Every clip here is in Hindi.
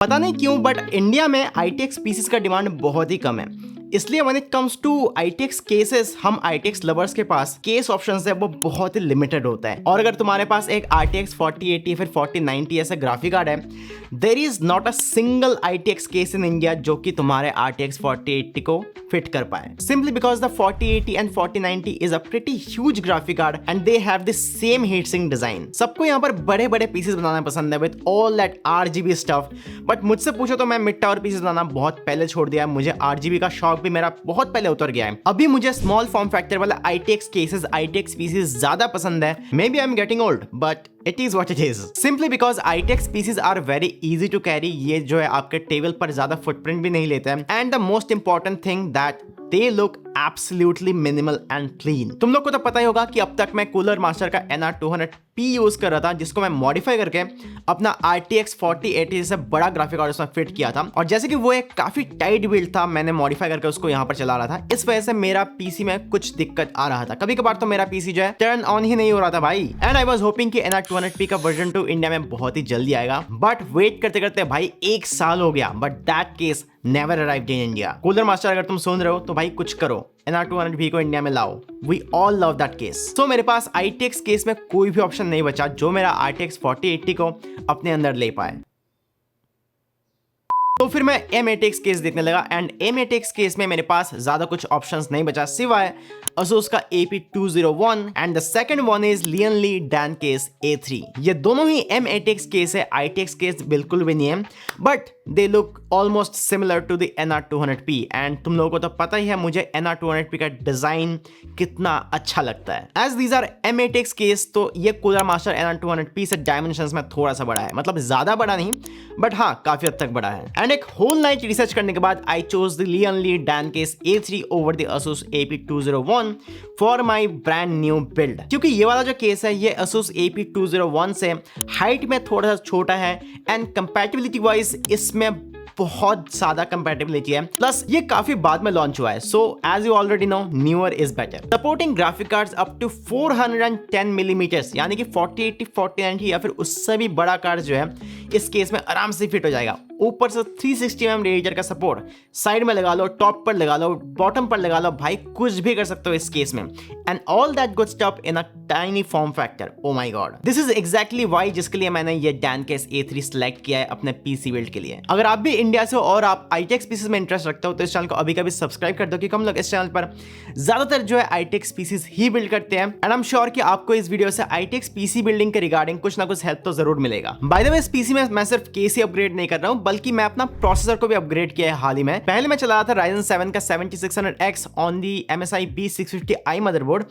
पता नहीं क्यों बट इंडिया में ITX पीसीस का डिमांड बहुत ही कम है, इसलिए when it comes to ITX cases हम ITX लवर्स के पास केस ऑप्शंस है वो बहुत ही लिमिटेड होता है। और अगर तुम्हारे पास एक RTX 4080 फिर 4090 ऐसा ग्राफिक कार्ड है, there is not a single ITX case in India जो कि तुम्हारे RTX 4080 को फिट कर पाए, simply because the 4080 and 4090 is a pretty huge graphic card and they have the same heat sink design. सबको यहाँ पर बड़े बड़े पीसेस बनाना पसंद है with all that RGB stuff, but मुझसे पूछो तो मैं मिड टावर पीसेस बनाना बहुत पहले छोड़ दिया है। मुझे RGB का शौक भी मेरा बहुत पहले उतर गया है। अभी मुझे स्मॉल फॉर्म फैक्टर वाला ITX केसेस ITX पीसेस ज्यादा पसंद है। Maybe I am getting old but it is what it is, simply because ITX pieces are very easy to carry. ये जो है आपके टेबल पर ज्यादा फुटप्रिंट भी नहीं लेते हैं and the most important thing that they look absolutely minimal and clean। तुम लोग को तो पता ही होगा कि अब तक मैं कूलर मास्टर का NR200P यूज कर रहा था, जिसको मैं मॉडिफाई करके अपना RTX 4080 से बड़ा ग्राफिक कार्ड उसमें फिट किया था। और जैसे कि वो एक काफी टाइट बिल्ड था, मैंने मॉडिफाई करके उसको यहाँ पर चला रहा था। इस वजह से मेरा पीसी में कुछ दिक्कत आ रहा था, कभी कभार तो मेरा पीसी जो है टर्न ऑन ही नहीं हो रहा था भाई। एंड आई वाज होपिंग कि NR200P का वर्जन 2 इंडिया में बहुत ही जल्दी आएगा, बट वेट करते करते भाई 1 साल हो गया, but that case never arrived in India. Cooler master अगर तुम सुन रहे हो तो भाई कुछ करो, NR200P को इंडिया में लाओ। We all love that case. तो मेरे पास ITX केस में कोई भी ऑप्शन नहीं बचा जो मेरा RTX 4080 को अपने अंदर ले पाए। तो फिर मैं M8X केस देखने लगा एंड M8X केस में मेरे पास ज्यादा कुछ ऑप्शंस नहीं बचा सिवाय Asus का AP201 and the second one is Lian Li Dan case A3। ये दोनों ही M8X केस है, ITX केस बिल्कुल भी नहीं है, but they look almost similar to the NR200P। And तुम लोगों को तो पता ही है मुझे NR200P का डिजाइन कितना अच्छा लगता है। As these are M8X case, तो ये कूलर मास्टर NR200P से डायमेंशंस में थोड़ा सा बड़ा है, मतलब ज्यादा बड़ा नहीं बट हाँ काफी हद तक बड़ा है। एंड एक होल नाइट रिसर्च करने के बाद I chose the Lian Li Dan case A3 over the Asus AP201 for my brand new build, क्योंकि ये वाला जो केस है ये Asus AP201 से हाइट में थोड़ा सा छोटा है एंड कंपैटिबिलिटी वाइज इसमें बहुत ज्यादा कंपैटिबिलिटी है, प्लस ये काफी बाद में लॉन्च हुआ है। So as you already know newer is better. Supporting graphic cards up to 410 millimetres, यानी कि 4080 4090 या फिर उससे भी बड़ा कार्ड जो है इस केस में आराम से फिट हो जाएगा। ऊपर से 360 mm रेडिएटर का सपोर्ट, साइड में लगा लो, टॉप पर लगा लो, बॉटम पर लगा लो, भाई कुछ भी कर सकते हो इस केस में। And all that good stuff in a tiny form factor. Oh my God, this is exactly why जिसके लिए मैंने ये डैन केस A3 सिलेक्ट किया है अपने पीसी बिल्ड के लिए। अगर आप भी इंडिया से हो और आप ITX पीसीस में इंटरेस्ट रखते हो तो इस चैनल को अभी कभी सब्सक्राइब कर दो, क्योंकि हम लोग इस चैनल पर ज्यादातर जो है ITX पीसीस ही बिल्ड करते हैं। एंड आई एम श्योर कि आपको इस वीडियो से ITX पीसी बिल्डिंग के रिगार्डिंग कुछ ना कुछ हेल्प तो जरूर मिलेगा। बाय द वे, इस पीसी में मैं सिर्फ केस ही अपग्रेड नहीं कर रहा हूं, बल्कि मैं अपना प्रोसेसर को भी अपग्रेड किया है हाल ही में। पहले मैं चला रहा था Ryzen 7 का 7600X on the MSI B650i motherboard,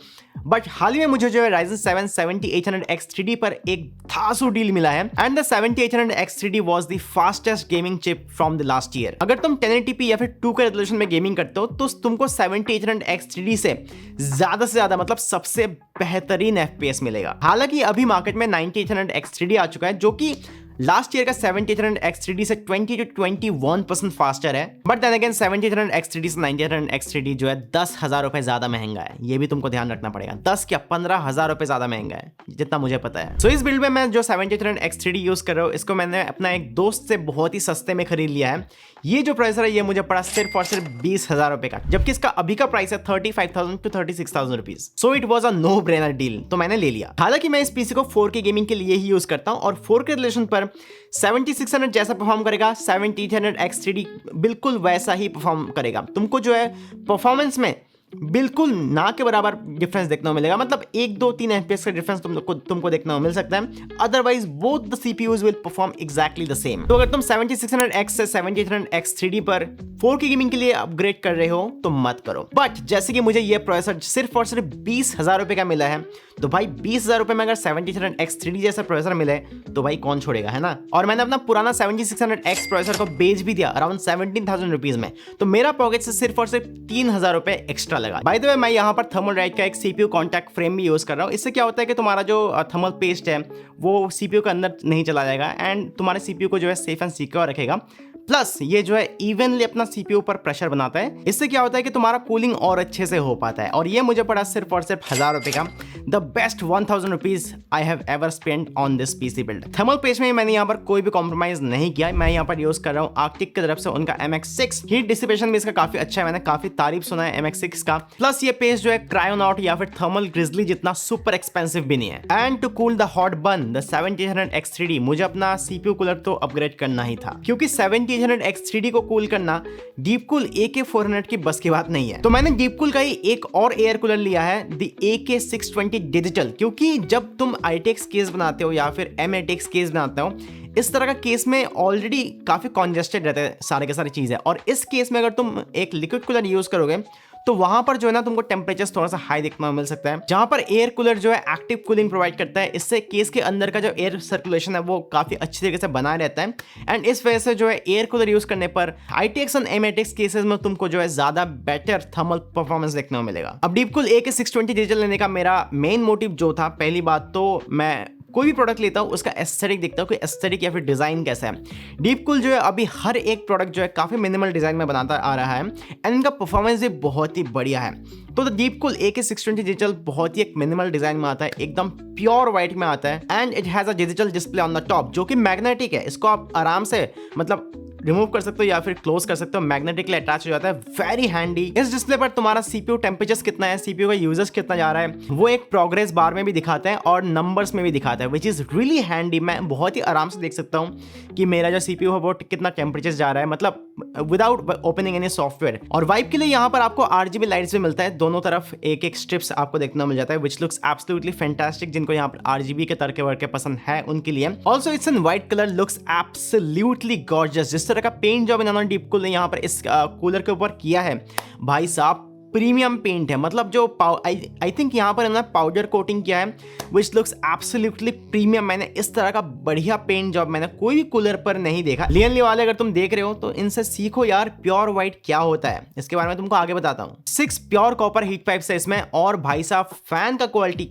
but हाल ही में मुझे जो है Ryzen 7 7800X 3D पर एक धांसू डील मिला है and the 7800X 3D was the fastest gaming chip from the last year. अगर तुम 1080p या फिर 2K रेजोल्यूशन में गेमिंग करते हो तो तुमको 7800X 3D से ज्यादा मतलब सबसे बेहतरीन FPS मिलेगा। हालांकि अभी मार्केट में 9800X 3D आ चुका है जो कि लास्ट ईयर का 7800X 3D से 20 to 21% फास्टर है, but then again 7800X 3D से 9800X 3D जो है 10,000 रुपए ज्यादा महंगा है। ये भी तुमको ध्यान रखना पड़ेगा, 10 क्या 15,000 रुपए ज्यादा महंगा है जितना मुझे पता है। सो इस बिल्ड में मैं जो 7800X 3D यूज कर रहा हूँ, इसको मैंने अपना एक दोस्त से बहुत ही सस्ते में खरीद लिया है। ये जो प्रोसेसर है ये मुझे पड़ा सिर्फ और सिर्फ 20,000 रुपए का, जबकि इसका अभी का प्राइस है 35,000 to 36,000 rupees. So it was a no brainer deal, तो मैंने ले लिया। हालांकि मैं इस पीसी को 4K गेमिंग के लिए ही यूज करता हूं और 4K रेजोल्यूशन पर 7600 जैसा परफॉर्म करेगा 7800X 3D बिल्कुल वैसा ही परफॉर्म करेगा। तुमको जो है परफॉर्मेंस में बिल्कुल ना के बराबर डिफरेंस देखने को मिलेगा, मतलब 1-2-3 FPS का डिफरेंस तुमको देखने को मिल सकता है। Otherwise both the CPUs will perform exactly the same. तो अगर तुम 7600X से 7800X 3D पर 4K गेमिंग के लिए अपग्रेड कर रहे हो तो मत करो। बट जैसे कि मुझे ये प्रोसेसर सिर्फ और सिर्फ 20,000 रुपए का मिला है, तो भाई 20,000 रुपए में अगर 7800X 3D जैसा प्रोसेसर मिले तो भाई कौन छोड़ेगा, है ना। और मैंने अपना पुराना 7600X प्रोसेसर को बेच भी दिया अराउंड 17,000 रुपीज में, तो मेरा पॉकेट से सिर्फ और सिर्फ 3,000 रुपए एक्स्ट्रा लगा। बाय द वे, मैं यहाँ पर थर्मल राइट का एक CPU कॉन्टैक्ट फ्रेम भी यूज कर रहा हूँ। इससे क्या होता है कि तुम्हारा जो थर्मल पेस्ट है वो CPU के अंदर नहीं चला जाएगा एंड तुम्हारे CPU को जो है सेफ एंड सिक्योर रखेगा। प्लस ये जो है इवनली अपना सीपीयू पर प्रेशर बनाता है। इससे क्या होता है कि तुम्हारा कूलिंग और अच्छे से हो पाता है। और ये मुझे पड़ा सिर्फ और सिर्फ 1000 रुपए का। The best 1000 rupees I have ever spent on this PC build. Thermal paste में मैंने यहाँ पर कोई भी कॉम्प्रोमाइज नहीं किया। मैं यहाँ पर यूज कर रहा हूँ आर्कटिक की तरफ से उनका MX6। हीट डिसिपेशन भी इसका काफी अच्छा है, मैंने काफी तारीफ सुना है MX6 का। प्लस ये पेस्ट जो है क्रायोनॉट या फिर थर्मल ग्रिजली जितना सुपर एक्सपेंसिव भी नहीं है। And to cool the hot bun the 7800X3D, मुझे अपना सीपीयू कूलर तो अपग्रेड करना ही था, क्योंकि 7800X3D को कूल करना डीपकूल AK400 की बस की बात नहीं है। तो मैंने डीपकूल का ही एक और एयर कूलर लिया है, द AK620 डिजिटल। क्योंकि जब तुम ITX केस बनाते हो या फिर M8X केस बनाते हो, इस तरह का केस में ऑलरेडी काफी कॉन्जेस्टेड रहते हैं सारे के सारी चीजें। और इस केस में अगर तुम एक लिक्विड कूलर यूज करोगे तो वहां पर जो है ना तुमको टेम्परेचर थोड़ा सा हाई देखने मिल सकता है, जहां पर एयर कूलर जो है एक्टिव कूलिंग प्रोवाइड करता है। इससे केस के अंदर का जो एयर सर्कुलेशन है वो काफी अच्छी तरीके से बना रहता है। एंड इस वजह से जो है एयर कूलर यूज करने पर ITX और M8X केसेस में तुमको जो है ज्यादा बेटर थर्मल परफॉर्मेंस देखने को मिलेगा। अब डीपकूल AK620 डिजिटल लेने का मेरा मेन मोटिव जो था, पहली बात तो मैं कोई भी प्रोडक्ट लेता हूँ उसका एस्थेटिक देखता हूँ कि एस्थेटिक या फिर डिजाइन कैसा है। डीपकूल जो है अभी हर एक प्रोडक्ट जो है काफी मिनिमल डिजाइन में बनाता आ रहा है एंड इनका परफॉर्मेंस भी बहुत ही बढ़िया है। तो डीपकूल AK620 डिजिटल बहुत ही एक मिनिमल डिजाइन में आता है, एकदम प्योर व्हाइट में आता है। And it has a digital display on the top जो कि मैग्नेटिक है। इसको आप आराम से मतलब रिमूव कर सकते हो या फिर क्लोज कर सकते हो, मैग्नेटिकली अटैच हो जाता है, वेरी हैंडी। इस डिस्प्ले पर तुम्हारा सीपीयू टेम्परेचर कितना है, सीपीयू का यूजेस कितना जा रहा है, वो एक प्रोग्रेस बार में भी दिखाता है और नंबर्स में भी दिखाता है, विच इज रियली हैंडी। मैं बहुत ही आराम से देख सकता हूँ कि मेरा जो सीपीयू है वो कितना टेम्परेचर जा रहा है, मतलब विदाउट ओपनिंग एनी सॉफ्टवेयर। और वाइप के लिए यहाँ पर आपको RGB लाइट्स भी मिलता है, दोनों तरफ एक एक स्ट्रिप्स आपको देखने मिल जाता है, विच लुक्स एब्सोल्युटली फैंटास्टिक। जिनको यहाँ पर RGB के तरके वर्के पसंद है उनके लिए। Also it's in white colour, looks absolutely gorgeous. जिस तरह का पेंट जो इन्होंने डीपकूल ने यहाँ पर इस कूलर के ऊपर किया है, भाई साहब प्रीमियम पेंट है। मतलब जो आई थिंक यहाँ पर इन्होंने पाउडर कोटिंग किया है, विच लुक्स एब्सोल्युटली प्रीमियम। मैंने इस तरह का बढ़िया पेंट जॉब मैंने कोई भी कूलर पर नहीं देखा। लियनली वाले अगर तुम देख रहे हो तो इनसे सीखो यार प्योर व्हाइट क्या होता है, इसके बारे में तुमको आगे बताता हूँ। 6 प्योर कॉपर हीट पाइप्स है इसमें। और भाई साहब फैन का क्वालिटी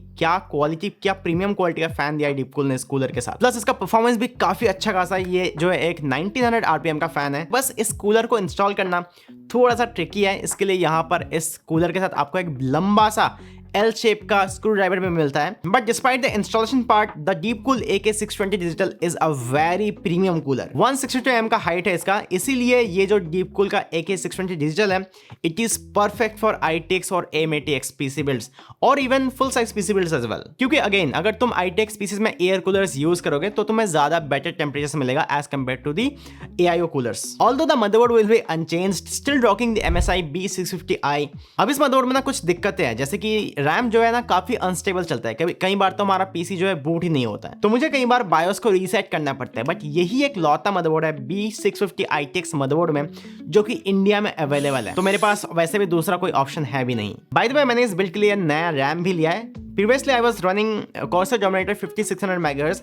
क्या प्रीमियम क्वालिटी का फैन दिया है डीपकूल ने इस कूलर के साथ। प्लस इसका परफॉर्मेंस भी काफी अच्छा खासा है। ये जो है एक 1900 RPM का फैन है। बस इस कूलर को इंस्टॉल करना थोड़ा सा ट्रिकी है। इसके लिए यहाँ पर इस कूलर के साथ आपको एक लंबा सा L शेप का स्क्रू ड्राइवर भी मिलता है। But despite the installation part, the DeepCool AK620 digital is a very premium cooler. 162 mm का हाइट है इसका, इसीलिए ये जो डीपकूल का AK620 डिजिटल है it is perfect for ITX और M8X पीसी बिल्ड्स और even full size PC builds as well. क्योंकि अगेन अगर तुम ITX पीसीज में एयर कूलर्स यूज करोगे तो तुम्हें ज्यादा बेटर टेम्परेचर मिलेगा as compare to the AIO coolers. Although the motherboard will be unchanged, still rocking the MSI B650i। अब इस मदरबोर्ड में ना कुछ दिक्कतें हैं, जैसे कि रैम जो है ना काफी अनस्टेबल चलता है। कई बार तो हमारा पीसी जो है बूट ही नहीं होता है, तो मुझे कई बार बायोस को रीसेट करना पड़ता है। बट यही एक लौता मदरबोर्ड है B650 ITX मदरबोर्ड में जो कि इंडिया में अवेलेबल है। तो मेरे पास वैसे भी दूसरा कोई ऑप्शन है भी नहीं। बाय द वे मैंने इस बिल्ड के लिए नया रैम भी लिया है। Previously I was running Corsair Dominator 5600 MHz।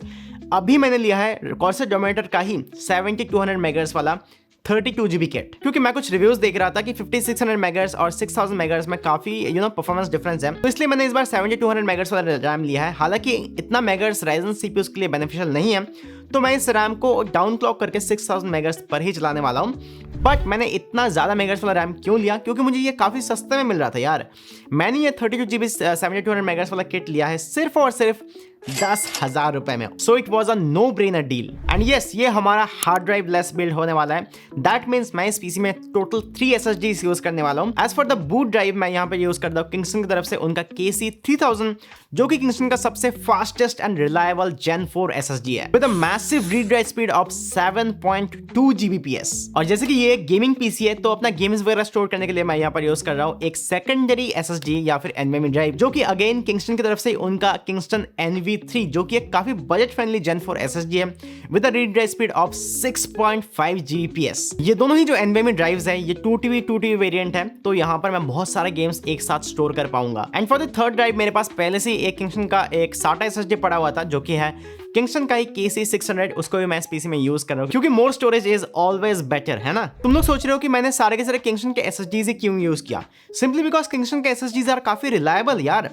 अभी मैंने लिया है Corsair Dominator का ही 7200 MHz वाला 32 GB किट, क्योंकि मैं कुछ रिव्यूज देख रहा था कि 5600 MHz और 6000 MHz में काफी परफॉर्मेंस डिफरेंस है। तो इसलिए मैंने इस बार 7200 MHz वाला रैम लिया है। हालांकि इतना मेगाहर्ट्ज Ryzen CPUs के लिए बेनिफिशियल नहीं है, तो मैं इस रैम को डाउन क्लॉक करके 6000 MHz पर ही चलाने वाला हूँ। बट मैंने इतना ज्यादा मेगाहर्ट्ज वाला रैम क्यों लिया, क्योंकि मुझे ये काफी सस्ते में मिल रहा था यार। मैंने ये 32 GB 7200 MHz वाला किट लिया है सिर्फ और सिर्फ 10,000 रुपए में। So it was a no brainer deal. And yes, ये हमारा हार्ड ड्राइव लेस बिल्ड होने वाला है। दैट मीन्स मैं इस पीसी में टोटल 3 SSDs यूज करने वाला हूँ। As for the boot drive मैं यहाँ पे यूज करता हूँ किंगस्टन की तरफ से उनका KC3000, जो कि किंगस्टन का सबसे fastest and reliable Gen 4 SSD है with a massive read write speed of 7.2 Gbps। और जैसे कि ये एक गेमिंग पीसी है, तो अपना गेम्स वगैरह स्टोर करने के लिए मैं यहाँ पर यूज कर रहा हूँ एक सेकेंडरी SSD या फिर NVMe ड्राइव, जो कि अगेन किंगस्टन की तरफ से उनका किंगस्टन NV3, जो कि एक काफी बजट फ्रेंडली Gen 4 SSD है with a read write speed of 6.5 Gbps। ये दोनों ही जो NVMe ड्राइव्स है ये 2TB वेरिएंट है, तो यहाँ पर मैं बहुत सारे गेम्स एक साथ स्टोर कर पाऊंगा। And for the third drive मेरे पास पहले से एक किंगस्टन का एक SATA SSD पड़ा हुआ था, जो कि है किंगस्टन का ही KC600। उसको भी मैं इस पीसी में यूज कर रहा हूँ, क्योंकि मोर स्टोरेज इज ऑलवेज बेटर, है ना। तुम लोग सोच रहे हो कि मैंने सारे के सारे किंगस्टन के SSDs ही क्यों यूज किया। सिंपली बिकॉज किंगस्टन के SSDs आर काफी रिलायबल यार।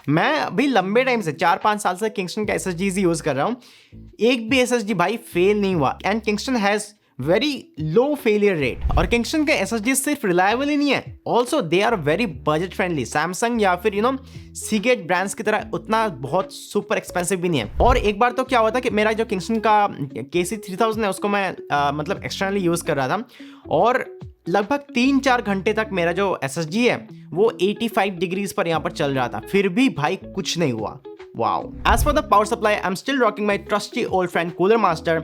मैं अभी लंबे टाइम से 4-5 साल से किंगस्टन के SSDs ही यूज कर रहा हूँ, एक भी SSD भाई फेल नहीं हुआ। And Kingston has very low failure rate. और किंगस्टन के SSD सिर्फ रिलायबल ही नहीं है, also they are very budget friendly. Samsung या फिर सीगेट ब्रांड्स की तरह उतना बहुत सुपर एक्सपेंसिव भी नहीं है। और एक बार तो क्या हुआ था कि मेरा जो किंगस्टन का KC3000 है उसको मैं मतलब एक्सटर्नली यूज कर रहा था, और लगभग 3-4 घंटे तक मेरा जो SSD है वो 85 डिग्रीज पर यहाँ पर चल रहा था, फिर भी भाई कुछ नहीं हुआ। Wow. As for the power supply, I'm still rocking my trusty old friend Cooler Master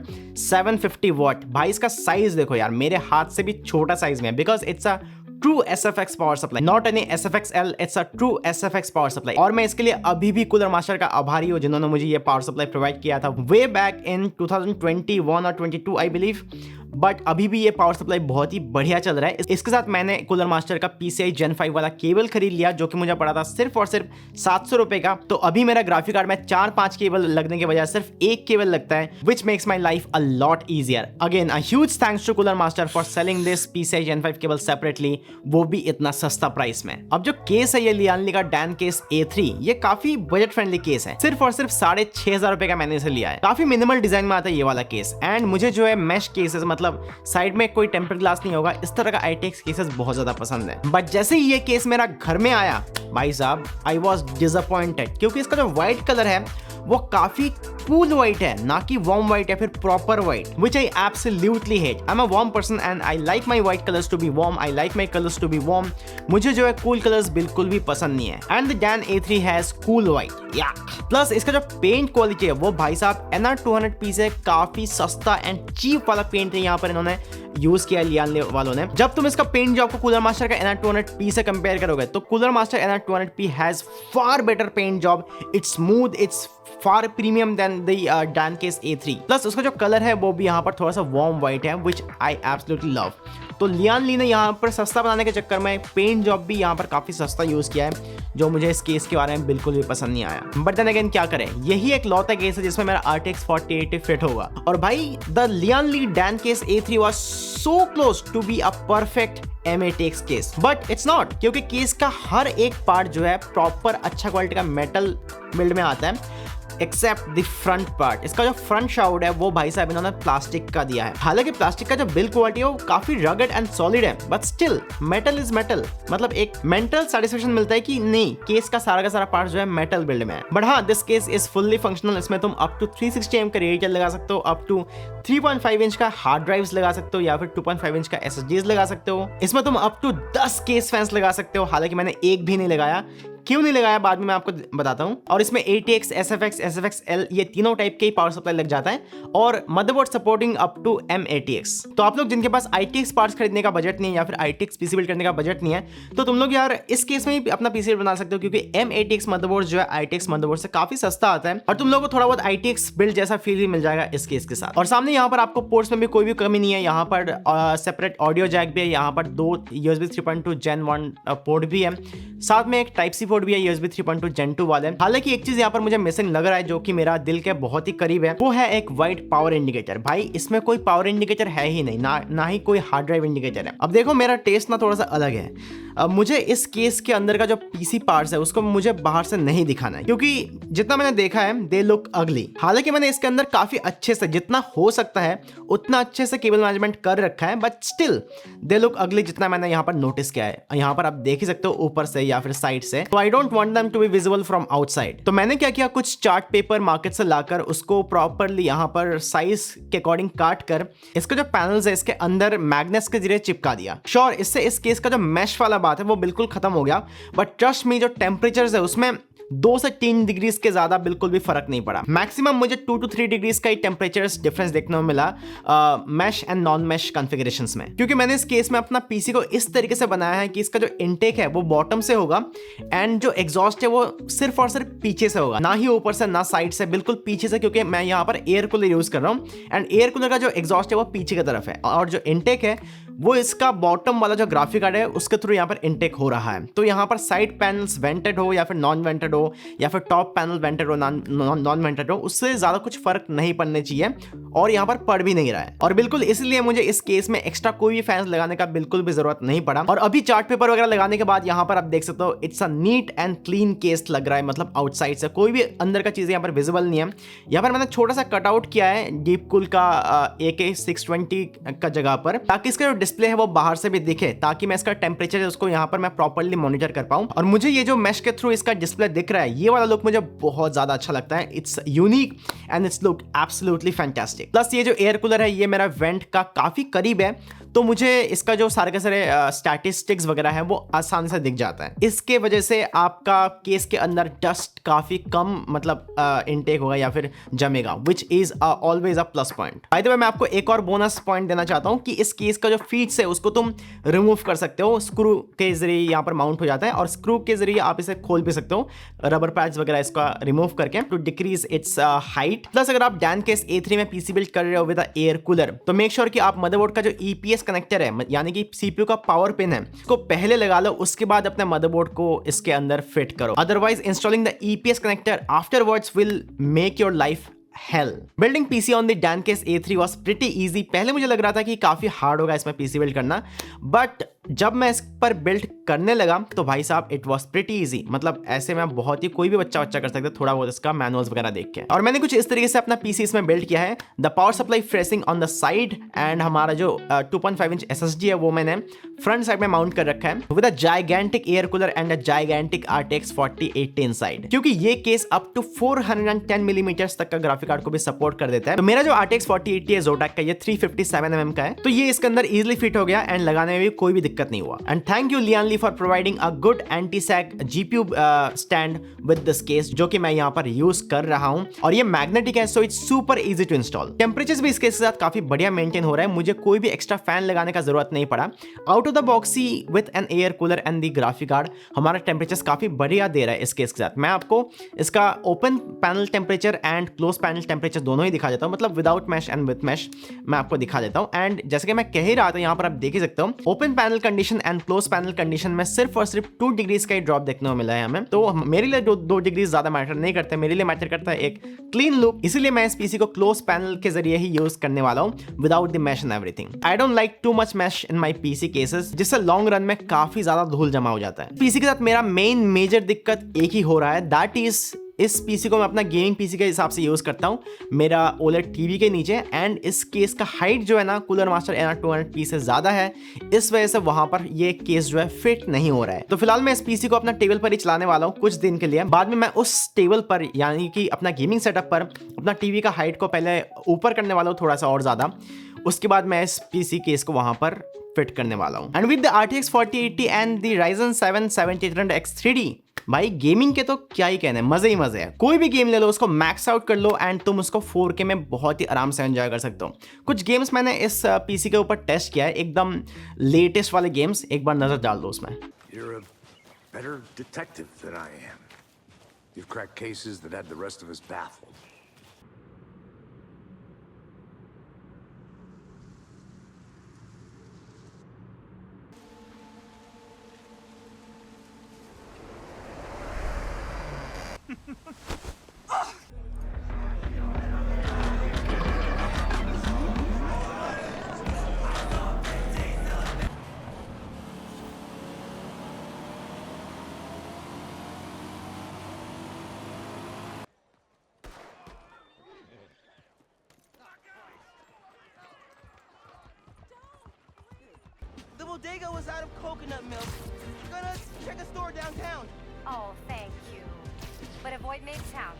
750 watt। भाई इसका साइज देखो यार, मेरे हाथ से भी छोटा साइज में है, because it's a true SFX power supply, not any SFXL, it's a true SFX power supply। और मैं इसके लिए अभी भी कूलर मास्टर का आभारी हूँ जिन्होंने मुझे ये पावर सप्लाई प्रोवाइड किया था way back in 2021 और 22 I believe। बट अभी भी ये पावर सप्लाई बहुत ही बढ़िया चल रहा है। इसके साथ मैंने कूलर मास्टर का PCI Gen 5 वाला केबल खरीद लिया, जो कि मुझे पड़ा था सिर्फ और सिर्फ 700 रुपए का। तो अभी मेरा ग्राफिक कार्ड में 4-5 केबल लगने के बजाय सिर्फ एक केबल लगता है, which makes my life a lot easier. Again a huge thanks to Cooler Master for selling this PCI Gen 5 cable separately, वो भी इतना सस्ता प्राइस में। अब जो केस है ये लियानली का डैन केस A3, ये काफी बजट फ्रेंडली केस है, सिर्फ और सिर्फ 6500 रुपए का मैंने इसे लिया है। काफी मिनिमल डिजाइन में आता है ये वाला केस, एंड मुझे जो है मैश केसेस, मतलब साइड में कोई टेम्पर्ड ग्लास नहीं होगा, इस तरह का ITX केसेस बहुत ज्यादा पसंद है। बट जैसे ही ये केस मेरा घर में आया भाई साहब, आई वॉज डिसअपॉइंटेड, क्योंकि इसका जो व्हाइट कलर है वो काफी कूल व्हाइट है, ना कि वार्म व्हाइट या फिर proper white, which I absolutely hate. I am a warm person and I like my white colours to be warm, I like my colours to be warm. मुझे जो है कूल कलर्स बिल्कुल भी पसंद नहीं है, and the Dan A3 has cool white या। प्लस इसका जो पेंट क्वालिटी है वो भाई साहब NR200P से काफी सस्ता एंड चीप वाला पेंट है यहाँ पर इन्होंने यूज किया लियानली वालों ने। जब तुम इसका पेंट जो आपको कूलर मास्टर का NR200P से कंपेयर करोगे तो Cooler Master NR200P has far better paint job, it's smooth, it's far premium than the Dan case A3। Plus उसका जो कलर है वो भी यहाँ पर थोड़ा सा वार्म व्हाइट है, विच आई एब्सोल्युटली लव। तो लियानली ने यहाँ पर सस्ता बनाने के चक्कर में पेंट जॉब भी यहाँ पर काफी सस्ता यूज किया है, जो मुझे इस केस के बारे में बिल्कुल भी पसंद नहीं आया। बट देन अगेन क्या करें, यही एक लौता केस है जिसमें मेरा RTX 4080 फिट होगा। और भाई the Lian Li Dan case A3 was so close to be a perfect M8X case, but it's not, क्योंकि केस का हर एक पार्ट जो है प्रॉपर अच्छा क्वालिटी का मेटल बिल्ड में आता है, एक्सेप्ट द फ्रंट पार्ट। इसका जो फ्रंट शाउट है वो भाई साहब इन्होंने प्लास्टिक का दिया है। हालांकि प्लास्टिक का जो बिल्ड क्वालिटी है वो काफी रगड एंड सॉलिड है, but still metal is metal, मतलब एक मेंटल सेटिस्फेक्शन मिलता है कि नहीं, केस का सारा पार्ट जो है मेटल बिल्ड में है। बट हाँ, this case is fully functional. इसमें तुम अप टू 360 mm का रेडिएटर लगा सकते हो, अप टू 3.5 इंच का हार्ड ड्राइव्स लगा सकते हो, या फिर 2.5 इंच का SSDs लगा सकते हो। इसमें तुम अप टू 10 केस फैंस लगा सकते हो, हालांकि मैंने एक भी नहीं लगाया। क्यों नहीं लगाया बाद में मैं आपको बताता हूं। और इसमें ATX, SFX, SFXL ये तीनों टाइप के पावर सप्लाई लग जाता है, और motherboard supporting up to M8X। तो आप लोग जिनके पास ITX पार्ट्स खरीदने का बजट नहीं है या फिर ITX PC बिल्ड करने का बजट नहीं है, तो तुम लोग यार इस केस में ही अपना PC बना सकते हो, क्योंकि M8X मदरबोर्ड जो है ITX मदरबोर्ड से काफी सस्ता आता है, और तुम लोगों को थोड़ा बहुत ITX बिल्ड जैसा फील भी मिल जाएगा इस केस के साथ। और सामने यहाँ पर आपको पोर्ट्स में भी कोई भी कमी नहीं है, यहाँ पर सेपरेट ऑडियो जैक भी है, यहाँ पर 2 USB 3.2 Gen 1 पोर्ट भी है, साथ में एक Type-C पोर्ट भी है USB 3.2 Gen 2 वाले। हालांकि एक चीज यहाँ पर मुझे मिसिंग लग रहा है जो कि मेरा दिल के बहुत ही करीब है, वो है एक व्हाइट पावर इंडिकेटर। भाई इसमें कोई पावर इंडिकेटर है ही नहीं, ना ही कोई हार्ड ड्राइव इंडिकेटर है। अब देखो मेरा टेस्ट ना थोड़ा सा अलग है, मुझे इस केस के अंदर का जो PC पार्ट्स है उसको मुझे बाहर से नहीं दिखाना है, क्योंकि जितना मैंने देखा है दे लुक अगली। हालांकि मैंने इसके अंदर काफी अच्छे से, जितना हो सकता है उतना अच्छे से केबल मैनेजमेंट कर रखा है, बट स्टिल दे लुक अगली, जितना मैंने यहाँ पर नोटिस किया है। यहाँ पर आप देख ही सकते हो ऊपर से या फिर साइड से। तो I don't want them to be visible from outside. तो मैंने क्या किया, कुछ चार्ट पेपर मार्केट से लाकर उसको प्रॉपरली यहाँ पर साइज के अकॉर्डिंग काट कर इसके जो पैनल्स है इसके अंदर मैग्नेट्स के जरिए चिपका दिया। श्योर इससे इस केस का जो मैश वाला बात है वो बिल्कुल खत्म हो गया, बट ट्रस्ट मी जो टेम्परेचर्स है उसमें 2 से 3 डिग्रीज के ज्यादा बिल्कुल भी फर्क नहीं पड़ा। मैक्सिमम मुझे 2 to 3 डिग्रीज का ही टेम्परेचर्स डिफरेंस देखने को मिला mesh and non mesh configurations में, क्योंकि मैंने इस केस में अपना पीसी को इस तरीके से बनाया है कि इसका जो इनटेक है वो बॉटम से होगा, एंड जो एग्जॉस्ट है वो सिर्फ और सिर्फ पीछे से होगा, ना ही ऊपर से ना साइड से, बिल्कुल पीछे से, क्योंकि मैं यहाँ पर एयर कूलर यूज कर रहा हूँ, एंड एयर कूलर का जो एग्जॉस्ट है वो पीछे की तरफ है, और जो इनटेक है वो इसका बॉटम वाला जो ग्राफिक कार्ड है उसके थ्रू यहाँ पर इनटेक हो रहा है। तो यहाँ पर साइड पैनल्स वेंटेड हो या फिर नॉन वेंटेड हो या फिर टॉप पैनल वेंटेड हो नॉन वेंटेड हो, उससे ज्यादा कुछ फर्क नहीं पड़ने चाहिए और यहाँ पर पड़ भी नहीं रहा है। और बिल्कुल इसलिए मुझे इस केस में एक्स्ट्रा कोई भी फैंस लगाने का बिल्कुल भी जरूरत नहीं पड़ा। और अभी चार्ट पेपर वगैरह लगाने के बाद यहाँ पर आप देख सकते हो it's a neat and clean case लग रहा है, मतलब आउटसाइड से कोई भी अंदर का चीज यहाँ पर विजिबल नहीं है। यहाँ पर मैंने छोटा सा कटआउट किया है डीप कूल का AK620 का जगह पर, ताकि इसका जो डिस्प्ले है वो बाहर से भी दिखे, ताकि मैं इसका टेम्परेचर है उसको यहाँ पर मैं प्रॉपर्ली मॉनिटर कर पाऊँ। और मुझे ये जो मैश के थ्रू इसका डिस्प्ले दिख रहा है, ये वाला लुक मुझे बहुत ज्यादा अच्छा लगता है। It's unique and it's look absolutely fantastic. Plus ये जो एयर कूलर है ये मेरा वेंट का काफी करीब है, तो मुझे इसका जो सारे के सारे स्टैटिस्टिक्स वगैरह है वो आसानी से दिख जाता है। इसके वजह से आपका केस के अंदर डस्ट काफी कम मतलब इनटेक होगा या फिर जमेगा, which is always a plus point. By the way मैं आपको एक और बोनस पॉइंट देना चाहता हूं कि इस केस का जो फीट्स है उसको तुम रिमूव कर सकते हो, स्क्रू के जरिए यहाँ पर माउंट हो जाता है और स्क्रू के जरिए आप इसे खोल भी सकते हो, रबर पैड्स वगैरह इसका रिमूव करके to decrease its height. Plus अगर आप डैन केस A3 में पीसी बिल्ड कर रहे हो विद एयर कूलर, तो मेक श्योर कि आप मदरबोर्ड का जो EPS कनेक्टर है यानी कि CPU का पावर पिन है उसको पहले लगा लो, उसके बाद अपने मदरबोर्ड को इसके अंदर फिट करो। Otherwise installing the EPS connector afterwards will make your life hell. Building PC on the Dan Case A3 was pretty easy. पहले मुझे लग रहा था कि काफी हार्ड होगा इसमें PC बिल्ड करना, बट जब मैं इस पर बिल्ड करने लगा तो भाई साहब इट वाज प्रीटी इजी। मतलब ऐसे में बहुत ही कोई भी बच्चा कर सकता है थोड़ा बहुत इसका मैनुअल्स वगैरह देख के। और मैंने कुछ इस तरीके से अपना पीसी इसमें बिल्ड किया है। The power supply facing on the side and हमारा जो 2.5 इंच SSD है वो मैंने फ्रंट साइड में माउंट कर रखा है with a gigantic air cooler and a gigantic RTX 4080 inside, क्योंकि ये केस अप टू 410 मिलीमीटर तक का ग्राफिक कार्ड को भी सपोर्ट कर देता है। तो मेरा जो RTX 4080 है Zotac का, ये 357 mm का है, तो ये इसके अंदर इजीली फिट हो गया एंड लगाने में भी कोई भी दिक्कत नहीं हुआ। And thank you Lian Li for providing a good anti sag GPU stand with this case, जो कि मैं यहाँ पर यूज कर रहा हूँ। और ये मैग्नेटिक है so it's super easy to install. Temperature भी इसके साथ काफी बढ़िया मेंटेन हो रहा है, मुझे कोई भी एक्स्ट्रा फैन लगाने का जरूरत नहीं पड़ा। आउट ऑफ द बॉक्स ही with an air cooler and the graphic card हमारा टेम्परेचर काफी बढ़िया दे रहा है इस केस के साथ। मैं आपको इसका open panel temperature and close panel temperature दोनों ही दिखा देता हूँ, मतलब without mesh and with mesh मैं आपको दिखा देता हूँ। एंड जैसे कि मैं कह ही रहा था, यहाँ पर आप देख ही सकते हो open panel condition and close panel condition में सिर्फ और सिर्फ 2 डिग्रीज का ही ड्रॉप देखने को मिला है हमें। तो मेरे लिए 2 डिग्री ज्यादा मैटर नहीं करते, मेरे लिए मैटर करता है एक क्लीन लुक। इसीलिए मैं इस पीसी को क्लोज पैनल के जरिए ही यूज करने वाला हूँ without the mesh and everything. I don't like too much mesh in my PC cases, जिससे लॉन्ग रन में काफी ज्यादा धूल जमा हो जाता है। पीसी के साथ मेरा मेजर दिक्कत एक ही हो रहा है, दैट इज इस पीसी को मैं अपना गेमिंग पीसी के हिसाब से यूज करता हूं मेरा OLED टीवी के नीचे, एंड इस केस का हाइट जो है ना कूलर मास्टर NR200P से ज्यादा है, इस वजह से वहां पर ये केस जो है फिट नहीं हो रहा है। तो फिलहाल मैं इस पीसी को अपना टेबल पर ही चलाने वाला हूं कुछ दिन के लिए। बाद में मैं उस टेबल पर यानी कि अपना गेमिंग सेटअप पर अपना टीवी का हाइट को पहले ऊपर करने वाला हूं थोड़ा सा और ज्यादा, उसके बाद मैं इस पीसी केस को वहां पर फिट करने वाला हूं। And with the RTX 4080 and the Ryzen 7 7800X 3D, भाई गेमिंग के तो क्या ही कहने, मजे ही मजे हैं। कोई भी गेम ले लो, उसको मैक्स आउट कर लो एंड तुम उसको 4K में बहुत ही आराम से एंजॉय कर सकते हो। कुछ गेम्स मैंने इस पीसी के ऊपर टेस्ट किया है, एकदम लेटेस्ट वाले गेम्स, एक बार नजर डाल दो उसमें। You're a better detective than I am. You've cracked cases that had the rest of us baffled. The bodega was out of coconut milk. Gonna check a store downtown. Oh, thank you. But avoid Midtown.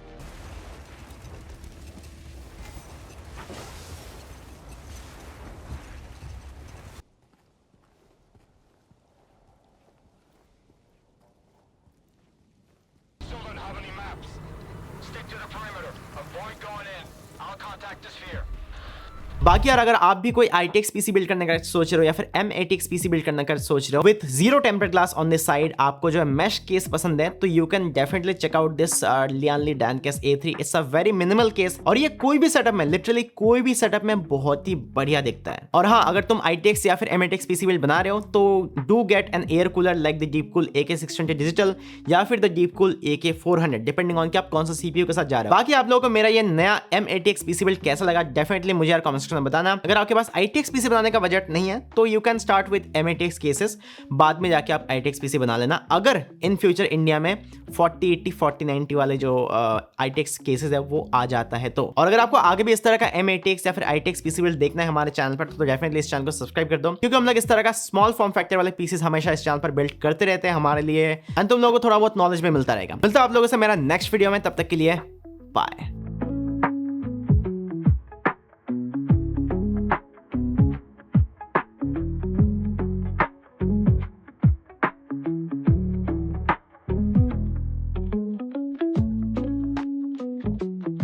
Still don't have any maps. Stick to the perimeter. Avoid going in. I'll contact the sphere. बाकी यार अगर आप भी कोई ITX पीसी बिल्ड करने का सोच रहे हो या फिर M-ATX पीसी बिल्ड करने का सोच रहे हो with zero tempered glass on this side, आपको जो है मैश केस पसंद है, तो you can definitely check out this Lian Li Dan Case A3। It's a very minimal case और ये कोई भी सेटअप में, लिटरली कोई भी सेटअप में बहुत ही बढ़िया दिखता है। और हाँ, अगर तुम ITX या फिर M-ATX पीसी बिल्ड बना रहे हो तो do get an air cooler like the Deepcool AK620 digital या फिर the Deepcool AK400, depending on कि आप कौन सा CPU के साथ जा रहे हो। बाकी आप लोगों को मेरा ये नया M-ATX पीसी बिल्ड कैसा लगा डेफिनेटली मुझे यार कमेंट सेक्शन में बताना। अगर आपके पास ITX पीसी बनाने का बजट नहीं है तो you can start with M-ATX cases, बाद में जाके आप ITX पीसी बना लेना अगर इन फ्यूचर इंडिया में 4080 4090 वाले जो ITX केसेस है वो आ जाता है तो। और अगर आपको आगे भी इस तरह का M-ATX या फिर ITX पीसी बिल्ड देखना है हमारे चैनल पर तो डेफिनेटली इस चैनल को सब्सक्राइब कर दो, क्योंकि हम लोग इस तरह का स्मॉल फॉर्म फैक्टर वाले पीसेस हमेशा इस चैनल पर बिल्ड करते रहते हैं हमारे लिए, एंड तुम लोगों को थोड़ा बहुत नॉलेज भी मिलता रहेगा। मिलता है आप लोगों से मेरा नेक्स्ट वीडियो में, तब तक के लिए बाय।